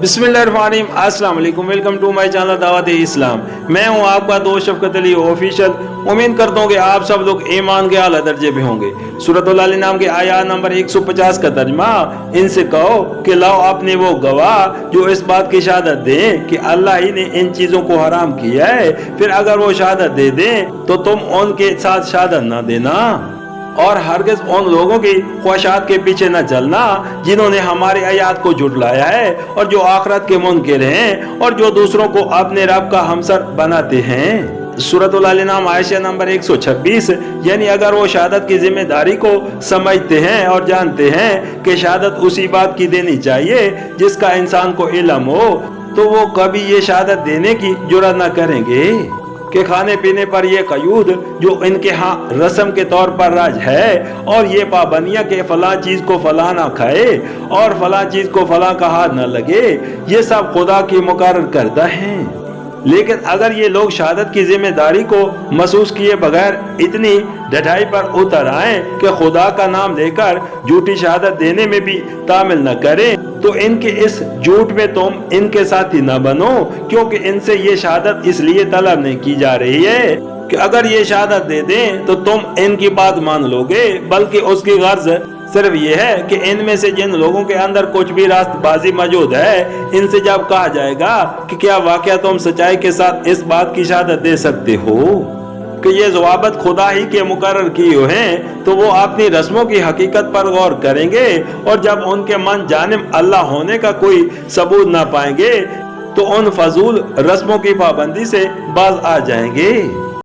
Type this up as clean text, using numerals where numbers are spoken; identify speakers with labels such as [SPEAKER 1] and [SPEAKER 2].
[SPEAKER 1] बिस्मिल्लाहिर्रहमानिर्रहीम, अस्सलाम वालेकुम, वेलकम टू माय चैनल दावत इस्लाम। मैं हूं आपका दोस्त शफकत अली ऑफिशियल। उम्मीद करता हूं कि आप सब लोग ईमान के आला दर्जे पे होंगे। सूरह अल नाम के आयत नंबर 150 का तर्जुमा, इनसे कहो कि लाओ अपने वो गवाह जो इस बात की शहादत दें कि अल्लाह ही ने इन चीजों को हराम किया है, फिर अगर वो शहादत दे दें तो तुम उनके साथ शहादत न देना और हरगिज उन लोगों की ख्वाहिशात के पीछे न चलना जिन्होंने हमारे आयात को झुटलाया है और जो आखिरत के मुनकिर हैं और जो दूसरों को अपने रब का हमसर बनाते हैं। सूरह अल नाम आयशा नंबर 126, यानी अगर वो शहादत की जिम्मेदारी को समझते हैं और जानते हैं कि शहादत उसी बात की देनी चाहिए जिसका इंसान को इल्म हो, तो वो कभी ये शहादत देने की जुर्रत न करेंगे कि खाने पीने पर ये कयूद जो इनके यहाँ रस्म के तौर पर राज है और ये पाबंदियां कि फला चीज को फला ना खाए और फला चीज को फला का हाथ न लगे, ये सब खुदा की मुकर्रर करदा है। लेकिन अगर ये लोग शहादत की जिम्मेदारी को महसूस किए बगैर इतनी डटाई पर उतर आए कि खुदा का नाम लेकर झूठी शहादत देने में भी तामिल न करें, तो इनके इस झूठ में तुम इनके साथी न बनो, क्योंकि इनसे ये शहादत इसलिए तलब नहीं की जा रही है कि अगर ये शहादत दे दें तो तुम इनकी बात मान लोगे, बल्कि उसकी गर्ज सिर्फ ये है कि इनमें से जिन लोगों के अंदर कुछ भी रास्तबाजी मौजूद है, इनसे जब कहा जाएगा कि क्या वाकया तुम सच्चाई के साथ इस बात की शहादत दे सकते हो कि ये ज़वाबत खुदा ही के मुकर्रर किए हुए हैं, तो वो अपनी रस्मों की हकीकत पर गौर करेंगे और जब उनके मन जानिब अल्लाह होने का कोई सबूत ना पाएंगे तो उन फजूल रस्मों की पाबंदी से बाज आ जाएंगे।